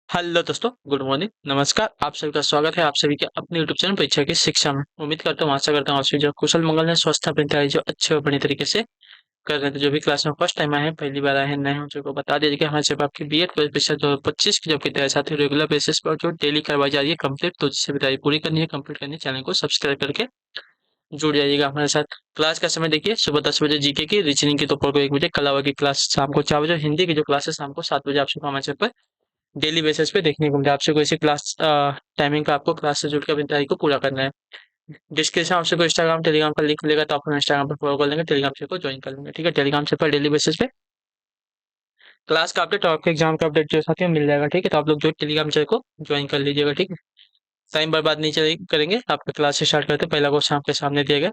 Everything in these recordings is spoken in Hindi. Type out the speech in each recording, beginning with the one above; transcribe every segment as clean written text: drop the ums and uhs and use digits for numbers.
हेलो दोस्तों, गुड मॉर्निंग, नमस्कार। आप सभी का स्वागत है आप सभी के अपने यूट्यूब चैनल परीक्षा की शिक्षा में। उम्मीद करता हूँ, आशा करता हूँ आप सभी जो कुशल मंगल है, स्वस्थ अपनी तैयारी जो अच्छे और बढ़िया तरीके से कर रहे थे। जो भी क्लास में फर्स्ट टाइम आए हैं, पहली बार आए हैं, नए हैं, उनको बता दीजिए कि हमारे सिर्फ आपकी बीएड परीक्षा 2025 की जो आपकी तैयारी साथ ही रेगुलर बेसिस पर जो डेली करवाई जा रही है कंप्लीट, तो जिससे भी तैयारी पूरी करनी है, कंप्लीट करनी है, चैनल को सब्सक्राइब करके जुड़ जाइएगा हमारे साथ। क्लास का समय देखिए, सुबह 10 बजे जीके की, रीजनिंग की दोपहर को 1 बजे, कला की क्लास शाम को 4 बजे, हिंदी की जो क्लास है शाम को 7 बजे आप सबको हमारे चैनल पर डेली बेसिस पे देखने को मिलता है। आपसे कोई सी क्लास टाइमिंग का आपको क्लास से जुड़ के अपनी तैयारी को पूरा करना है। डिस्क्रिप्शन आपसे को इंस्टाग्राम टेलीग्राम का लिंक मिलेगा, तो आप इंस्टाग्राम पर फॉलो कर लेंगे, टेलीग्राम से को ज्वाइन कर लेंगे। ठीक है, टेलीग्राम से पर डेली बेसिस पे क्लास का अपडेट और आपके एग्जाम का अपडेट जो साथ ही मिल जाएगा। ठीक है, तो आप लोग जो टेलीग्राम चैनल को ज्वाइन कर लीजिएगा। ठीक है, टाइम बर्बाद नहीं करेंगे, आपका क्लास से स्टार्ट करते हैं। पहला क्वेश्चन आपके सामने दिया गया,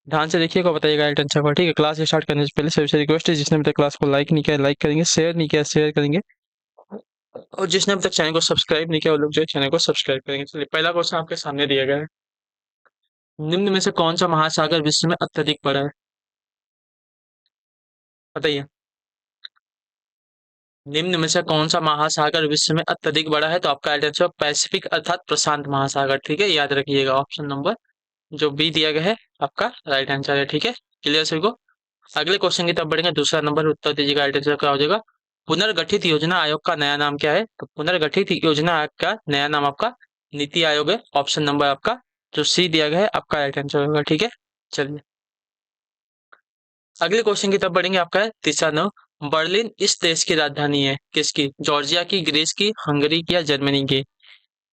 ध्यान से देखिएगा, बताइएगा राइट आंसर को। ठीक है, क्लास स्टार्ट करने से पहले सबसे रिक्वेस्ट है, जिसने अभी तक क्लास को लाइक नहीं किया लाइक करेंगे, शेयर नहीं किया शेयर करेंगे, और जिसने अब तक चैनल को सब्सक्राइब नहीं किया वो लोग जो है चैनल को सब्सक्राइब करेंगे। चलिए, पहला क्वेश्चन आपके सामने दिया गया है, निम्न में से कौन सा महासागर विश्व में अत्यधिक बड़ा है? बताइए, निम्न में से कौन सा महासागर विश्व में अत्यधिक बड़ा है? तो आपका राइट आंसर पैसिफिक अर्थात प्रशांत महासागर। ठीक है, याद रखिएगा, ऑप्शन नंबर जो बी दिया गया है आपका राइट आंसर है। ठीक है, क्लियर सभी को? अगले क्वेश्चन की तरफ बढ़ेंगे, दूसरा नंबर उत्तर दीजिएगा, राइट आंसर क्या हो जाएगा? पुनर्गठित योजना आयोग का नया नाम क्या है? तो पुनर्गठित योजना आयोग का नया नाम आपका नीति आयोग है। ऑप्शन नंबर आपका जो सी दिया गया है आपका राइट आंसर होगा। ठीक है, चलिए अगले क्वेश्चन की तरफ बढ़ेंगे। आपका है तीसरा नंबर, बर्लिन इस देश की राजधानी है किसकी? जॉर्जिया की, ग्रीस की, हंगरी की, या जर्मनी की?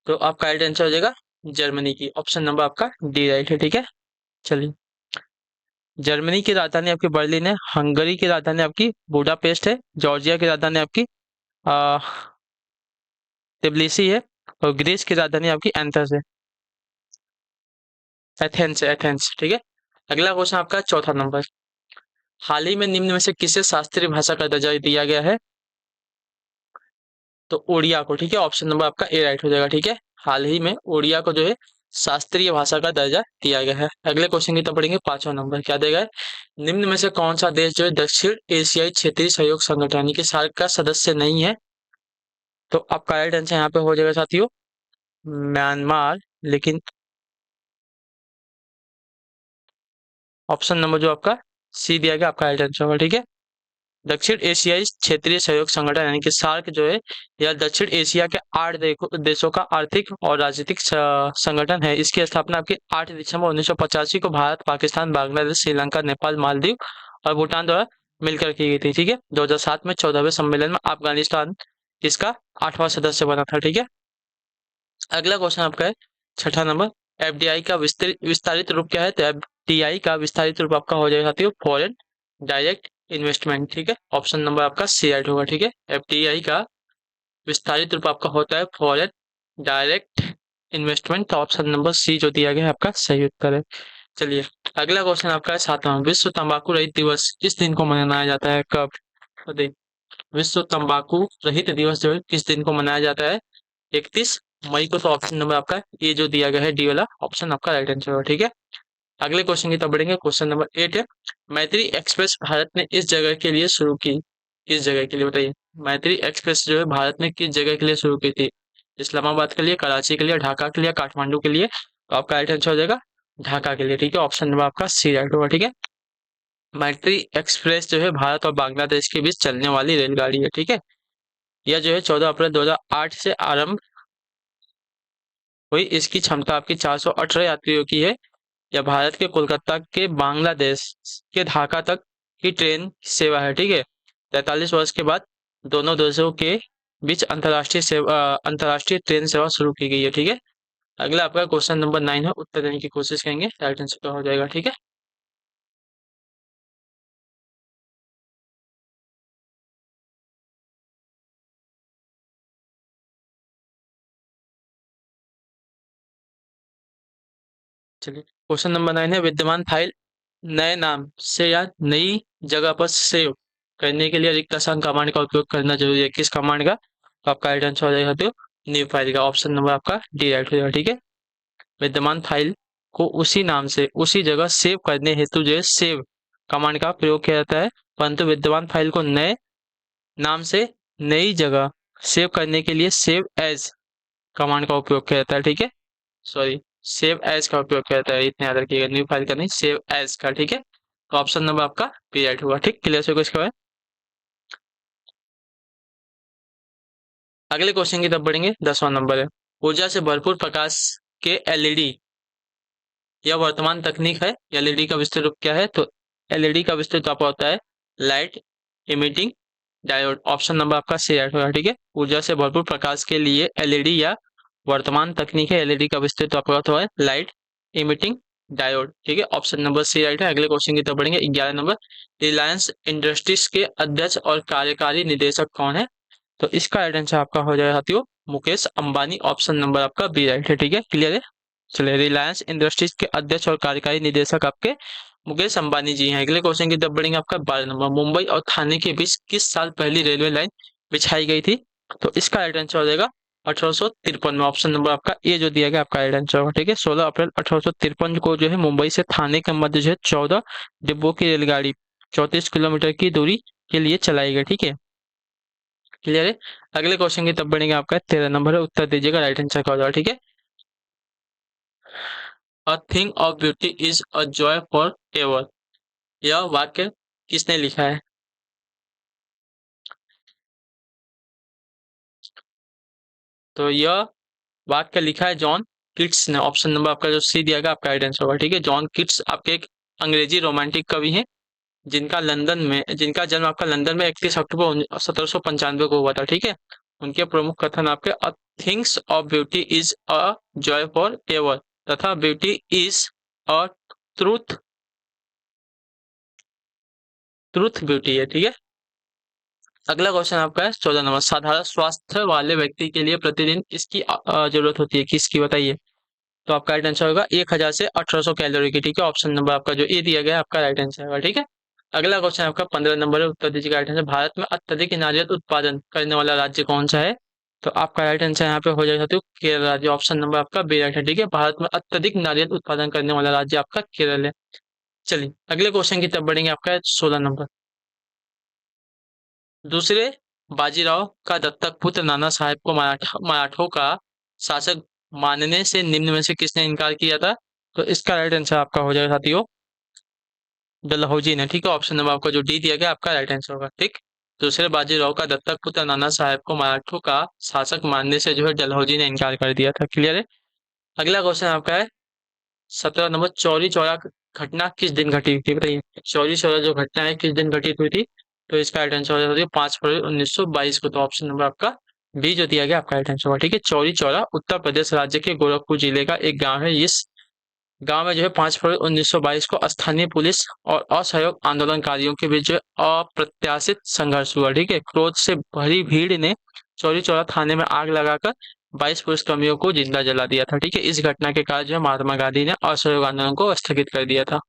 तो आपका राइट आंसर हो जाएगा जर्मनी की। ऑप्शन नंबर आपका डी राइट है। ठीक है, चलिए जर्मनी की राजधानी आपकी बर्लिन है, हंगरी की राजधानी आपकी बुडापेस्ट है, जॉर्जिया की राजधानी आपकी आ, तिब्लिसी है, और ग्रीस की राजधानी आपकी एथेंस है। एथेंस है, एथेंस। ठीक है, अगला क्वेश्चन आपका चौथा नंबर, हाल ही में निम्न में से किसे शास्त्रीय भाषा का दर्जा दिया गया है? तो ओडिया को। ठीक है, ऑप्शन नंबर आपका ए राइट हो जाएगा। ठीक है, हाल ही में ओडिया को जो है शास्त्रीय भाषा का दर्जा दिया गया है। अगले क्वेश्चन की तरफ बढ़ेंगे, पांचवा नंबर क्या देगा है? निम्न में से कौन सा देश जो है दक्षिण एशियाई क्षेत्रीय सहयोग संगठन यानी कि सार्क का सदस्य नहीं है? तो आपका राइट आंसर यहाँ पे हो जाएगा साथियों म्यांमार। लेकिन ऑप्शन नंबर जो आपका सी दिया गया आपका राइट आंसर होगा। ठीक है, दक्षिण एशियाई क्षेत्रीय सहयोग संगठन यानी कि सार्क जो है यह दक्षिण एशिया के 8 देशों का आर्थिक और राजनीतिक संगठन है। इसकी स्थापना आपकी 8 दिसंबर 1985 को भारत, पाकिस्तान, बांग्लादेश, श्रीलंका, नेपाल, मालदीव और भूटान द्वारा मिलकर की गई थी। ठीक है, 2007 में 14वें सम्मेलन में अफगानिस्तान इसका 8वां सदस्य बना था। ठीक है, अगला क्वेश्चन आपका है छठा नंबर, एफडीआई का विस्तारित रूप क्या है? तो एफडीआई का विस्तारित रूप आपका हो जाएगा साथियों फॉरेन डायरेक्ट इन्वेस्टमेंट। ठीक है, ऑप्शन नंबर आपका सी राइट होगा। ठीक है, एफडीआई का विस्तारित रूप आपका होता है फॉरेन डायरेक्ट इन्वेस्टमेंट। तो ऑप्शन नंबर सी जो दिया गया है आपका सही उत्तर है। चलिए अगला क्वेश्चन आपका है सातवां, विश्व तंबाकू रहित दिवस किस दिन को मनाया जाता है? कब? बताइए, विश्व तंबाकू रहित दिवस जो है किस दिन को मनाया जाता है? 31 मई को। तो ऑप्शन नंबर आपका ये जो दिया गया है डी वाला ऑप्शन आपका राइट आंसर होगा। ठीक है, अगले क्वेश्चन की तरफ बढ़ेंगे, क्वेश्चन नंबर 8 है, मैत्री एक्सप्रेस भारत ने इस जगह के लिए शुरू की? किस जगह के लिए बताइए? मैत्री एक्सप्रेस जो है भारत ने किस जगह के लिए शुरू की थी? इस्लामाबाद के लिए, कराची के लिए, ढाका के लिए, काठमांडू के लिए? तो आपका राइट आंसर हो जाएगा ढाका के लिए। ठीक है, ऑप्शन नंबर आपका सी राइट होगा। ठीक है, मैत्री एक्सप्रेस जो है भारत और बांग्लादेश के बीच चलने वाली रेलगाड़ी है। ठीक है, यह जो है 14 अप्रैल 2008 से आरंभ हुई। इसकी क्षमता आपकी 418 यात्रियों की है। यह भारत के कोलकाता के बांग्लादेश के ढाका तक की ट्रेन सेवा है। ठीक है, 43 वर्ष के बाद दोनों देशों के बीच अंतर्राष्ट्रीय ट्रेन सेवा शुरू की गई है। ठीक है, अगला आपका क्वेश्चन नंबर 9 है, उत्तर देने की कोशिश करेंगे, राइट आंसर क्या हो जाएगा? ठीक है, चलिए क्वेश्चन नंबर 9 है, विद्यमान फाइल नए नाम से या नई जगह पर सेव करने के लिए रिक्त स्थान कमांड का उपयोग करना जरूरी है। किस कमांड का? तो आपका राइट आंसर हो जाएगा तो न्यू फाइल का। ऑप्शन नंबर आपका डी राइट हो जाएगा। ठीक है, विद्यमान फाइल को उसी नाम से उसी जगह सेव करने हेतु जो है सेव कमांड का प्रयोग किया जाता है, परंतु विद्यमान फाइल को नए नाम से नई जगह सेव करने के लिए सेव एज कमांड का उपयोग किया जाता है, ठीक है। सॉरी, सेव एज का उपयोग किया जाता है, इतने याद रखिएगा, न्यू फाइल का नहीं, सेव एज का, ठीक है। तो ऑप्शन नंबर आपका बी राइट होगा, ठीक। क्लियर से इसके बाद अगले क्वेश्चन की तरफ बढ़ेंगे। 10वां नंबर है, ऊर्जा से भरपूर प्रकाश के एलईडी, यह वर्तमान तकनीक है। एलईडी का विस्तृत रूप क्या है? तो एलईडी का विस्तृत रूप होता है light emitting diode. Option number आपका सी राइट होगा, ठीक है। ऊर्जा से भरपूर प्रकाश के लिए एलईडी या वर्तमान तकनीक है। एलईडी का विस्तृत रूप होता है लाइट इमिटिंग डायोड, ठीक है। ऑप्शन नंबर सी राइट है। अगले क्वेश्चन की तरफ बढ़ेंगे। 11 नंबर, रिलायंस इंडस्ट्रीज के अध्यक्ष और कार्यकारी निदेशक कौन है? तो इसका राइट आंसर आपका हो जाएगा साथियों मुकेश अंबानी। ऑप्शन नंबर आपका बी राइट है, ठीक है। क्लियर है। चलिए, रिलायंस इंडस्ट्रीज के अध्यक्ष और कार्यकारी निदेशक आपके मुकेश अंबानी जी हैं। अगले क्वेश्चन की तरफ बढ़ेंगे। आपका 12 नंबर, मुंबई और थाने के बीच किस साल पहली रेलवे लाइन बिछाई गई थी? तो इसका राइट आंसर हो जाएगा 1853 में। ऑप्शन नंबर आपका ए जो दिया गया आपका राइट आंसर होगा, ठीक है। 16 अप्रैल 1853 को जो है मुंबई से थाने के मध्य जो है 14 डिब्बों की रेलगाड़ी 34 किलोमीटर की दूरी के लिए चलाई गई, ठीक है। क्लियर है। अगले क्वेश्चन की तरफ बढ़ेंगे। आपका 13 नंबर है, उत्तर दीजिएगा, राइट आंसर का हो जाएगा, ठीक है। A thing of beauty is a joy for ever, यह वाक्य किसने लिखा है? तो यह वाक्य लिखा है जॉन किट्स ने। ऑप्शन नंबर आपका जो सी दिया गया आपका राइट आंसर होगा, ठीक है। जॉन किट्स आपके एक अंग्रेजी रोमांटिक कवि हैं, जिनका जन्म आपका लंदन में 31 अक्टूबर 1795 को हुआ था, ठीक है। उनके प्रमुख कथन आपके a things of beauty is a joy forever तथा beauty is a truth truth beauty है, ठीक है। अगला क्वेश्चन आपका है 14 नंबर, साधारण स्वास्थ्य वाले व्यक्ति के लिए प्रतिदिन इसकी जरूरत होती है किसकी, बताइए। तो आपका राइट आंसर होगा 1000 से 1800 कैलोरी की, ठीक है। ऑप्शन नंबर आपका जो ए दिया गया है आपका राइट आंसर होगा, ठीक है। अगला क्वेश्चन आपका 15 नंबर है, उत्तर दीजिएगा राइट आंसर। भारत में अत्यधिक नारियल उत्पादन करने वाला राज्य कौन सा है? तो आपका राइट आंसर यहाँ पे हो जाएगा तो केरल राज्य। ऑप्शन नंबर आपका बी राइट है, ठीक है। भारत में अत्यधिक नारियल उत्पादन करने वाला राज्य आपका केरल है। चलिए, अगले क्वेश्चन की तरफ बढ़ेंगे। आपका 16 नंबर, दूसरे बाजीराव का दत्तक पुत्र नाना साहेब को मराठों का शासक मानने से निम्न में से किसने इनकार किया था? तो इसका राइट आंसर आपका हो जाएगा साथियों डलहौजी ने, ठीक है। ऑप्शन नंबर आपका जो डी दिया गया आपका राइट आंसर होगा, ठीक। दूसरे बाजीराव का दत्तक पुत्र नाना साहेब को मराठों का शासक मानने से जो है डलहौजी ने इनकार कर दिया था। क्लियर है। अगला क्वेश्चन आपका है 17 नंबर, चौरी चौरा घटना किस दिन घटी हुई थी, बताइए। चौरी चौरा जो घटना है किस दिन घटित हुई थी? तो इसका राइट आंसर हो जाता है 5 फरवरी 1922 को। तो ऑप्शन नंबर आपका बी जो दिया गया आपका राइट आंसर होगा, ठीक है। चौरी चौरा उत्तर प्रदेश राज्य के गोरखपुर जिले का एक गांव है। इस गांव में जो है 5 फरवरी 1922 को स्थानीय पुलिस और असहयोग आंदोलनकारियों के बीच जो है अप्रत्याशित संघर्ष हुआ, ठीक है। क्रोध से भरी भीड़ ने चौरी चौरा थाने में आग लगाकर 22 पुलिसकर्मियों को जिंदा जला दिया था, ठीक है। इस घटना के कारण जो है महात्मा गांधी ने असहयोग आंदोलन को स्थगित कर दिया था।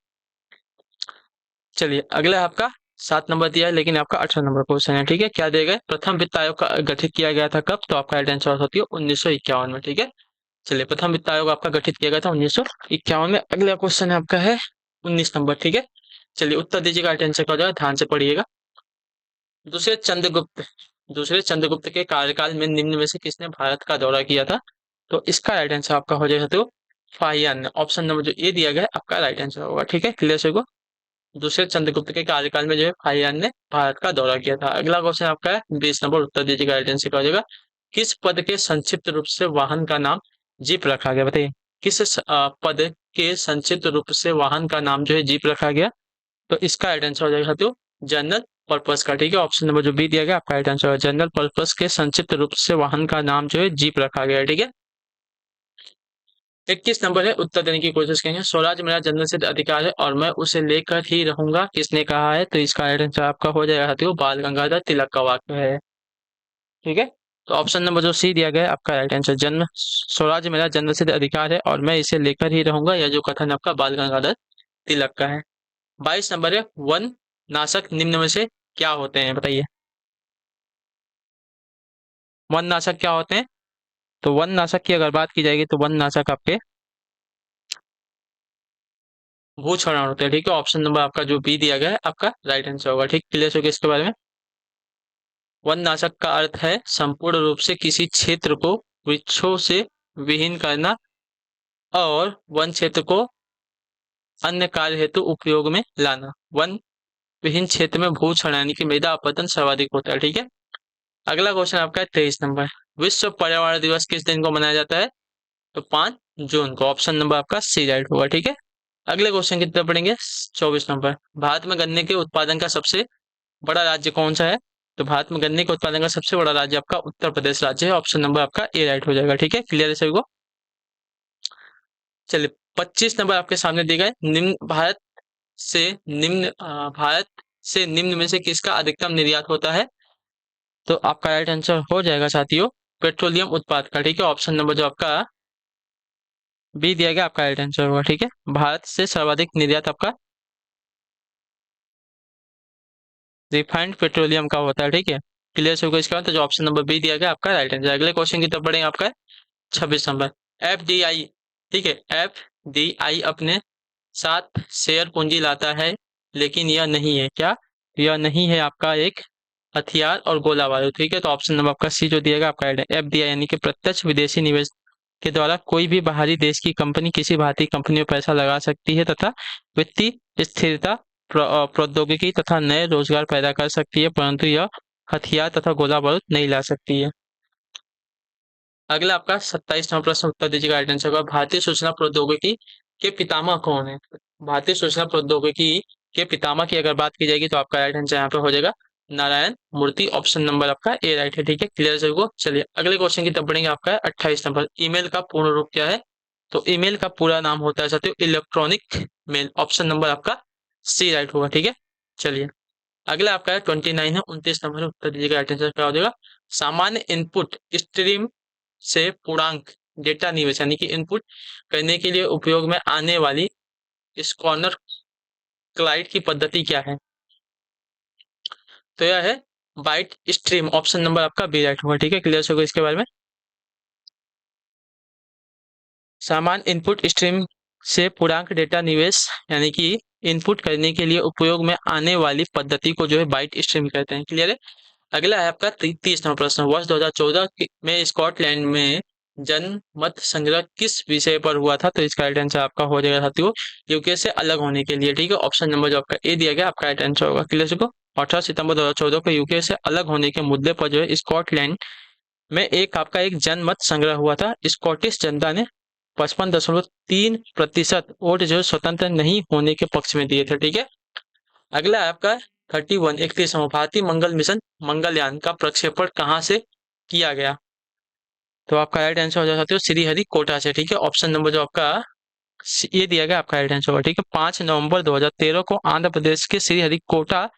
चलिए, अगला आपका 7 नंबर दिया है, लेकिन आपका 18 नंबर क्वेश्चन है, ठीक है। क्या दिया गया? प्रथम वित्त आयोग का गठित किया गया था कब? तो आपका राइट आंसर होती है 1951 में, ठीक है। चलिए, प्रथम वित्त आयोग आपका गठित किया गया था 1951 में। अगला क्वेश्चन है आपका है 19 नंबर, ठीक है। चलिए, उत्तर दीजिएगा, अटेंशन का हो जाएगा, ध्यान से पढ़िएगा। दूसरे चंद्रगुप्त दूसरे चंद्रगुप्त के कार्यकाल में निम्न में से किसने भारत का दौरा किया था? तो इसका राइट आंसर आपका हो जाएगा तो फाहियान ने। ऑप्शन नंबर जो ए दिया गया है आपका राइट आंसर होगा, ठीक है। क्लियर से को दूसरे चंद्रगुप्त के कार्यकाल में जो है फाहियान ने भारत का दौरा किया था। अगला क्वेश्चन आपका है 20 नंबर, उत्तर दीजिएगा, राइट आंसर का हो जाएगा किस पद के संक्षिप्त रूप से वाहन का नाम जीप रखा गया, बताइए। किस पद के संक्षिप्त रूप से वाहन का नाम जो है जीप रखा गया? तो इसका राइट आंसर हो जाएगा साथियों जनरल पर्पस का, ठीक है। ऑप्शन नंबर जो बी दिया गया आपका राइट आंसर है। जनरल पर्पस के संक्षिप्त रूप से वाहन का नाम जो है जीप रखा गया है, ठीक है। 21 नंबर है, उत्तर देने की कोशिश करेंगे। स्वराज मेरा जन्मसिद्ध अधिकार है और मैं उसे लेकर ही रहूंगा, किसने कहा है? तो इसका राइट आंसर आपका हो जाएगा साथियों बाल गंगाधर तिलक का वाक्य है, ठीक है। तो ऑप्शन नंबर जो सी दिया गया है आपका राइट आंसर जन्म स्वराज मेरा जन्मसिद्ध अधिकार है और मैं इसे लेकर ही रहूंगा, यह जो कथन आपका बाल गंगाधर तिलक का है। 22 नंबर है, वन नाशक निम्न में से क्या होते हैं, बताइए। वन नाशक क्या होते हैं? तो वन नाशक की अगर बात की जाएगी तो वन नाशक आपके भूक्षरण होते हैं, ठीक है। ऑप्शन नंबर आपका जो बी दिया गया है आपका राइट आंसर होगा, ठीक। क्लियर हो गया इसके बारे में। वननाशक का अर्थ है संपूर्ण रूप से किसी क्षेत्र को वृक्षों से विहीन करना और वन क्षेत्र को अन्य कार्य हेतु उपयोग में लाना। वन विहीन क्षेत्र में भूक्षरण यानी कि मृदा अपरदन सर्वाधिक होता है। ठीक है, अगला क्वेश्चन आपका है 23 नंबर। विश्व पर्यावरण दिवस किस दिन को मनाया जाता है? तो 5 जून को। ऑप्शन नंबर आपका सी राइट होगा। ठीक है, अगले क्वेश्चन की तरफ पढ़ेंगे 24 नंबर। भारत में गन्ने के उत्पादन का सबसे बड़ा राज्य कौन सा है? तो भारत में गन्ने के उत्पादन का सबसे बड़ा राज्य आपका उत्तर प्रदेश राज्य है। ऑप्शन नंबर आपका ए राइट हो जाएगा। ठीक है, क्लियर है सभी को? चलिए 25 नंबर आपके सामने दिए गए। से निम्न भारत से निम्न में से किसका अधिकतम निर्यात होता है? तो आपका राइट आंसर हो जाएगा साथियों पेट्रोलियम उत्पाद का। ठीक है, ऑप्शन नंबर जो आपका बी दिया गया आपका राइट आंसर होगा। ठीक है, भारत से सर्वाधिक निर्यात आपका रिफाइंड पेट्रोलियम का होता है। ठीक है, क्लियर से इसके बाद तो जो ऑप्शन नंबर बी दिया गया आपका राइट आंसर। अगले क्वेश्चन की तरफ बढ़ेंगे आपका 26 नंबर। एफडीआई, ठीक है, एफडीआई अपने साथ शेयर पूंजी लाता है लेकिन यह नहीं है क्या? यह नहीं है आपका एक हथियार और गोला बारूद। ठीक है, तो ऑप्शन नंबर आपका सी जो दिएगा आपका राइट है। एफडीआई यानी कि प्रत्यक्ष विदेशी निवेश के द्वारा कोई भी बाहरी देश की कंपनी किसी भारतीय कंपनी में पैसा लगा सकती है तथा वित्तीय स्थिरता प्रौद्योगिकी तथा नए रोजगार पैदा कर सकती है, परंतु यह हथियार तथा गोला बारूद नहीं ला सकती है। अगला आपका 27वां प्रश्न उत्तर दीजिएगा राइट आंसर का। भारतीय सूचना प्रौद्योगिकी के पितामह कौन है? भारतीय सूचना प्रौद्योगिकी के पितामह की अगर बात की जाएगी तो आपका राइट आंसर यहाँ पे हो जाएगा नारायण मूर्ति। ऑप्शन नंबर आपका ए राइट है। ठीक है, क्लियर सभी को? चलिए अगले क्वेश्चन की तरफ बढ़ेंगे आपका 28 नंबर। ईमेल का पूर्ण रूप क्या है? तो ईमेल का पूरा नाम होता है साथियों इलेक्ट्रॉनिक मेल। ऑप्शन नंबर आपका सी राइट होगा। ठीक है, चलिए अगला आपका है 29 है 29 नंबर उत्तर दीजिएगा राइट आंसर क्या हो जाएगा? सामान्य इनपुट स्ट्रीम से पूर्णांक डेटा निवेश यानी कि इनपुट करने के लिए उपयोग में आने वाली स्कॉनर क्लाइड की पद्धति क्या है? तो यह है बाइट स्ट्रीम। ऑप्शन नंबर आपका बी राइट होगा। ठीक है, क्लियर होगा इसके बारे में? सामान्य इनपुट स्ट्रीम से पूर्णांक डेटा निवेश यानी कि इनपुट करने के लिए उपयोग में आने वाली पद्धति को जो है बाइट स्ट्रीम कहते हैं। क्लियर है? अगला है आपका 30वां प्रश्न। वर्ष 2014 में स्कॉटलैंड में जनमत संग्रह किस विषय पर हुआ था? तो इसका राइट आंसर आपका हो जाएगा साथियों यूके से अलग होने के लिए। ठीक है, ऑप्शन नंबर जो आपका ए दिया गया आपका राइट आंसर होगा। क्लियर को? 18 सितंबर 2014 को यूके से अलग होने के मुद्दे पर जो है स्कॉटलैंड में एक आपका एक जनमत संग्रह हुआ था। स्कॉटिश जनता ने 55.3% वोट जो स्वतंत्र नहीं होने के पक्ष में दिए थे। ठीक है, अगला है आपका 31वां भारतीय मंगल मिशन मंगलयान का प्रक्षेपण कहां से किया गया? तो आपका राइट आंसर हो जाता है श्रीहरिकोटा से। ठीक है, ऑप्शन नंबर जो आपका ये दिया गया आपका राइट आंसर होगा। ठीक है, 5 नवंबर 2013 को आंध्र प्रदेश के श्रीहरिकोटा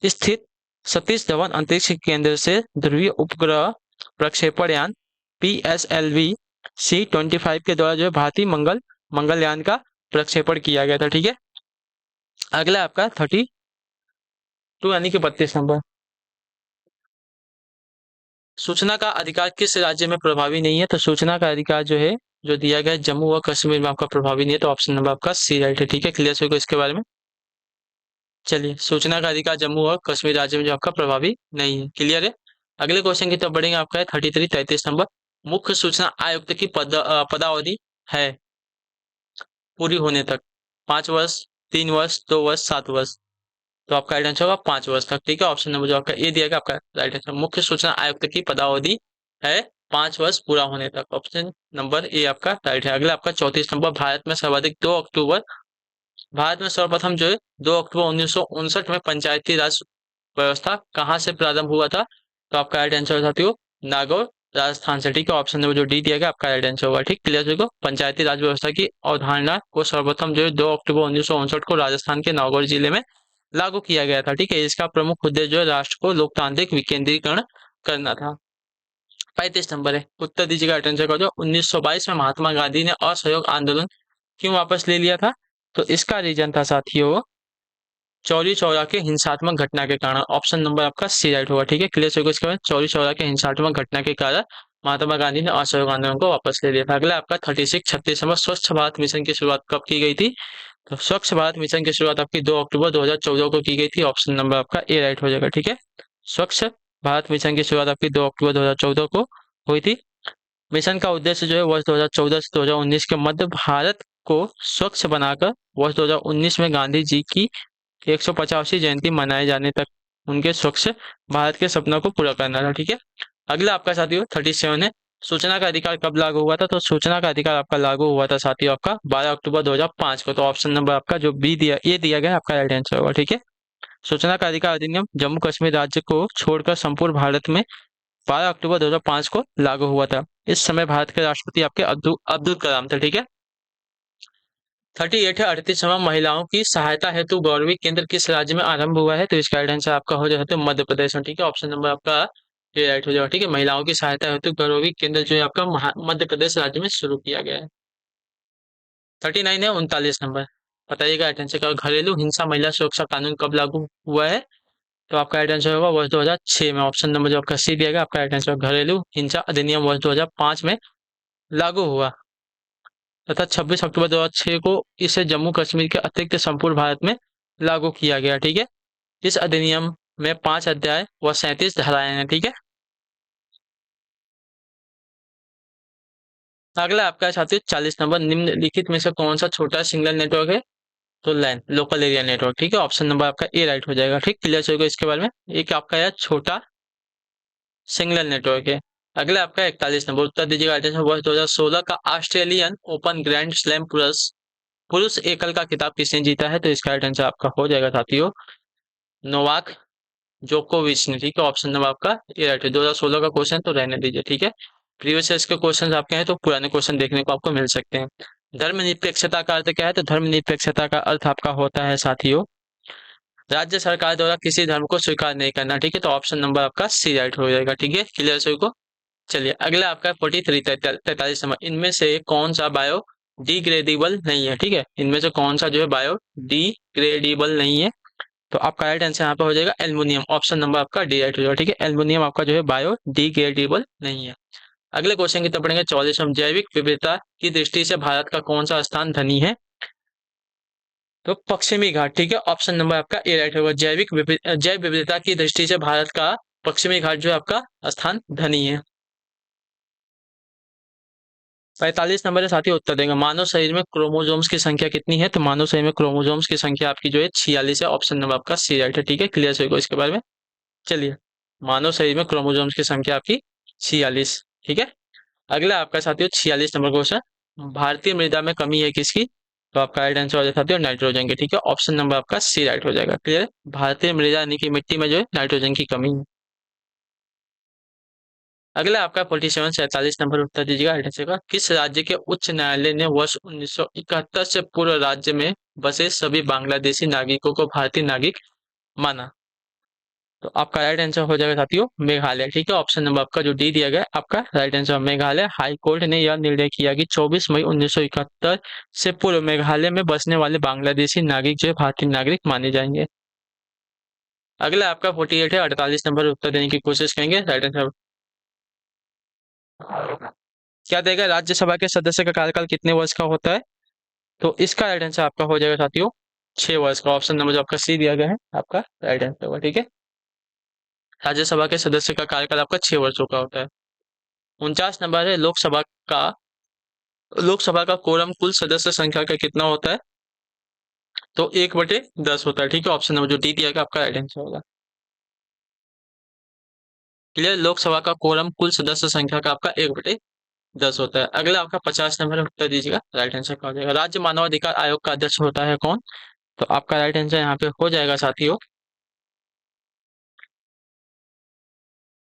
स्थित सतीश धवन अंतरिक्ष केंद्र से ध्रुवीय उपग्रह प्रक्षेपण यान PSLV C-25 के द्वारा जो है भारतीय मंगलयान का प्रक्षेपण किया गया था। ठीक है, अगला आपका 32 यानी कि 32 नंबर। सूचना का अधिकार किस राज्य में प्रभावी नहीं है? तो सूचना का अधिकार जो है जो दिया गया जम्मू व कश्मीर में आपका प्रभावी नहीं है। तो ऑप्शन नंबर आपका सी राइट है। ठीक है, क्लियर होगा इसके बारे में? चलिए सूचना का अधिकार जम्मू और कश्मीर राज्य में जो आपका प्रभावी नहीं है। क्लियर है? अगले क्वेश्चन की तरफ बढ़ेंगे आपका है 33 नंबर। मुख्य सूचना आयुक्त की पदावधि है पूरी होने तक 5 वर्ष, 3 वर्ष, 2 वर्ष, 7 वर्ष। तो आपका राइट आंसर होगा 5 वर्ष तक। ठीक है, ऑप्शन नंबर जो आपका ए दिया गया आपका राइट आंसर। मुख्य सूचना आयुक्त की पदावधि है 5 वर्ष पूरा होने तक। ऑप्शन नंबर ए आपका राइट है। अगला आपका 34 नंबर। भारत में सर्वप्रथम जो है 2 अक्टूबर 1959 में पंचायती राज व्यवस्था कहाँ से प्रारंभ हुआ था? तो आपका राइट आंसर साथियों नागौर राजस्थान से। ठीक है, ऑप्शन नंबर जो डी दिया गया आपका राइट आंसर होगा। ठीक, क्लियर को? पंचायती राज व्यवस्था की अवधारणा को सर्वप्रथम जो है 2 अक्टूबर 1959 को राजस्थान के नागौर जिले में लागू किया गया था। ठीक है, इसका प्रमुख उद्देश्य जो है राष्ट्र को लोकतांत्रिक विकेंद्रीकरण करना था। 35 नंबर है उत्तर दीजिएगा राइट आंसर का। जो 1922 में महात्मा गांधी ने असहयोग आंदोलन क्यों वापस ले लिया था? तो इसका रीजन था साथियों चौरी चौरा के हिंसात्मक घटना के कारण। ऑप्शन नंबर आपका सी राइट होगा। ठीक है, क्लियर होगा इसके बाद? चौरी चौरा के हिंसात्मक घटना के कारण महात्मा गांधी ने असहयोग आंदोलन को वापस ले लिया था। अगला आपका 36 नंबर। स्वच्छ भारत मिशन की शुरुआत कब की गई थी? तो स्वच्छ भारत मिशन की शुरुआत आपकी 2 अक्टूबर 2014 को की गई थी। ऑप्शन नंबर आपका ए राइट हो जाएगा। ठीक है, स्वच्छ भारत मिशन की शुरुआत आपकी 2 अक्टूबर 2014 को हुई थी। मिशन का उद्देश्य जो है वर्ष 2014 से 2019 के मध्य भारत को स्वच्छ बनाकर वर्ष 2019 में गांधी जी की 150वीं जयंती मनाए जाने तक उनके स्वच्छ भारत के सपनों को पूरा करना था। ठीक है, अगला आपका साथियों 37 है। सूचना का अधिकार कब लागू हुआ था? तो सूचना का अधिकार आपका लागू हुआ था साथियों आपका 12 अक्टूबर 2005 को। तो ऑप्शन नंबर आपका जो बी दिया ये दिया गया आपका राइट आंसर होगा। ठीक है, सूचना का अधिकार अधिनियम जम्मू कश्मीर राज्य को छोड़कर संपूर्ण भारत में 12 अक्टूबर 2005 को लागू हुआ था। इस समय भारत के राष्ट्रपति आपके अब्दुल कलाम थे। ठीक है, 38 है। 38वां महिलाओं की सहायता हेतु गौरवी केंद्र किस राज्य में आरंभ हुआ है? तो इसका राइट आंसर आपका हो जाता है मध्य प्रदेश में। ठीक है, ऑप्शन नंबर आपका ये राइट हो जाएगा। ठीक है, महिलाओं की सहायता हेतु गौरवी केंद्र जो है आपका मध्य प्रदेश राज्य में शुरू किया गया है। 39 है। 39 नंबर बताइएगा राइट आंसर का। घरेलू हिंसा महिला सुरक्षा कानून कब लागू हुआ है? तो आपका राइट आंसर होगा वर्ष 2006 में। ऑप्शन नंबर जो आपका सी दिया गया आपका राइट आंसर। घरेलू हिंसा अधिनियम वर्ष 2005 में लागू हुआ तथा 26 अक्टूबर 2006 को इसे जम्मू कश्मीर के अतिरिक्त संपूर्ण भारत में लागू किया गया। ठीक है, इस अधिनियम में 5 अध्याय व 37 धाराएं हैं। ठीक है, अगला आपका साथियों 40 नंबर। निम्नलिखित में से कौन सा छोटा सिंगल नेटवर्क है? तो लैन लोकल एरिया नेटवर्क। ठीक है, ऑप्शन नंबर आपका ए राइट हो जाएगा। ठीक, क्लियर होगा इसके बारे में। एक आपका यह छोटा सिंगल नेटवर्क है। अगला आपका 41 नंबर उत्तर दीजिएगा। वर्ष 2016 का ऑस्ट्रेलियन ओपन ग्रैंड स्लैम पुरुष एकल का खिताब किसने जीता है? तो इसका राइट आंसर आपका हो जाएगा साथियों नोवाक जोकोविच ने। ठीक है, ऑप्शन नंबर आपका ये राइट है। 2016 का क्वेश्चन तो रहने दीजिए। ठीक है, प्रीवियस ईयर्स के क्वेश्चन आपके हैं तो पुराने क्वेश्चन देखने को आपको मिल सकते हैं। धर्मनिरपेक्षता का अर्थ क्या है? तो धर्मनिरपेक्षता का अर्थ आपका होता है साथियों राज्य सरकार द्वारा किसी धर्म को स्वीकार नहीं करना। ठीक है, तो ऑप्शन नंबर आपका सी राइट हो जाएगा। ठीक है, क्लियर सभी को। चलिए अगला आपका 43 43 नंबर। इनमें से कौन सा बायो डिग्रेडेबल नहीं है? ठीक है, इनमें से कौन सा जो है बायो डिग्रेडेबल नहीं है? तो आपका राइट आंसर यहाँ पे हो जाएगा एल्युमिनियम। ऑप्शन नंबर आपका डी राइट हो जाएगा। ठीक है, एल्युमिनियम आपका जो है बायो डिग्रेडेबल नहीं है। अगले क्वेश्चन की तरफ बढ़ेंगे। 44 जैविक विविधता की दृष्टि से भारत का कौन सा स्थान धनी है? तो पश्चिमी घाट। ठीक है, ऑप्शन नंबर आपका ए राइट होगा। जैव विविधता की दृष्टि से भारत का पश्चिमी घाट जो है आपका स्थान धनी है। 45 नंबर है साथी उत्तर देंगे। मानव शरीर में क्रोमोजोम्स की संख्या कितनी है? तो मानव शरीर में क्रोमोजोम्स की संख्या आपकी जो है 46 है। ऑप्शन नंबर आपका सी राइट है। ठीक है, क्लियर होगा इसके बारे में। चलिए, मानव शरीर में क्रोमोजोम्स की संख्या आपकी 46। ठीक है, अगला आपका साथियों 46 नंबर क्वेश्चन। भारतीय मृदा में कमी है किसकी? तो आपका राइट आंसर हो जाएगा साथियों नाइट्रोजन की। ठीक है, ऑप्शन नंबर आपका सी राइट हो जाएगा। क्लियर, भारतीय मृदा यानी कि मिट्टी में जो है नाइट्रोजन की कमी है। अगला आपका 47 47 नंबर उत्तर दीजिएगा राइट आंसर का। किस राज्य के उच्च न्यायालय ने वर्ष 1971 से पूर्व राज्य में बसे सभी बांग्लादेशी नागरिकों को भारतीय नागरिक माना? तो आपका राइट आंसर हो जाएगा साथियों मेघालय। ठीक है, ऑप्शन नंबर आपका जो डी दिया गया है आपका right answer Meghalaya. High court ने यह निर्णय किया कि 24 मई 1971 से पूर्व मेघालय में बसने वाले बांग्लादेशी नागरिक जो है भारतीय नागरिक माने जाएंगे। अगला आपका 48 है। 48 नंबर उत्तर देने की कोशिश करेंगे। राइट आंसर क्या देगा? राज्यसभा के सदस्य का कार्यकाल कितने वर्ष का होता है? तो इसका राइट आंसर आपका हो जाएगा साथियों 6 वर्ष का। ऑप्शन नंबर जो आपका सी दिया गया है आपका राइट आंसर होगा। ठीक है, राज्यसभा के सदस्य का कार्यकाल आपका 6 वर्षों का होता है। 49 नंबर है। लोकसभा का कोरम कुल सदस्य संख्या का कितना होता है? तो 1/10 होता है। ठीक है, ऑप्शन नंबर जो डी दिया गया आपका राइट आंसर होगा। क्लियर, लोकसभा का कोरम कुल सदस्य संख्या का आपका 1/10 होता है। अगला आपका 50 नंबर उत्तर दीजिएगा राइट आंसर का हो जाएगा। राज्य मानवाधिकार आयोग का अध्यक्ष होता है कौन? तो आपका राइट आंसर यहाँ पे हो जाएगा साथियों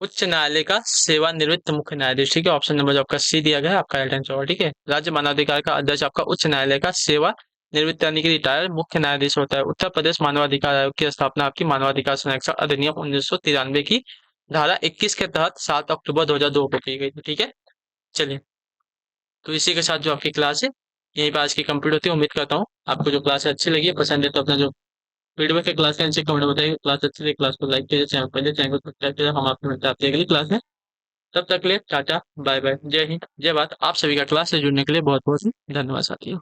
उच्च न्यायालय का सेवानिवृत्त मुख्य न्यायाधीश। ठीक है, ऑप्शन नंबर जो आपका सी दिया गया है आपका राइट आंसर होगा। ठीक है, राज्य मानवाधिकार का अध्यक्ष आपका उच्च न्यायालय का सेवा निवृत्त यानी कि रिटायर मुख्य न्यायाधीश होता है। उत्तर प्रदेश मानवाधिकार आयोग की स्थापना आपकी मानवाधिकार संरक्षण अधिनियम 1993 की धारा 21 के तहत 7 अक्टूबर 2002 को की गई थी। ठीक है, चलिए तो इसी के साथ जो आपकी क्लास है यहीं पर आज की कंप्लीट होती है। उम्मीद करता हूँ आपको जो क्लास है अच्छी लगी है, पसंद है तो अपना जो फीडबैक है क्लास का नीचे कमेंट बताइए। क्लास अच्छी लगी क्लास को लाइक कीजिए, चैनल पहले चैनल को सब्सक्राइब कीजिए। हम आपको मिलते हैं आपकी अगली क्लास में। तब तक के लिए टाटा बाय बाय, जय हिंद जय भारत। आप सभी का क्लास से जुड़ने के लिए बहुत बहुत धन्यवाद साथियों।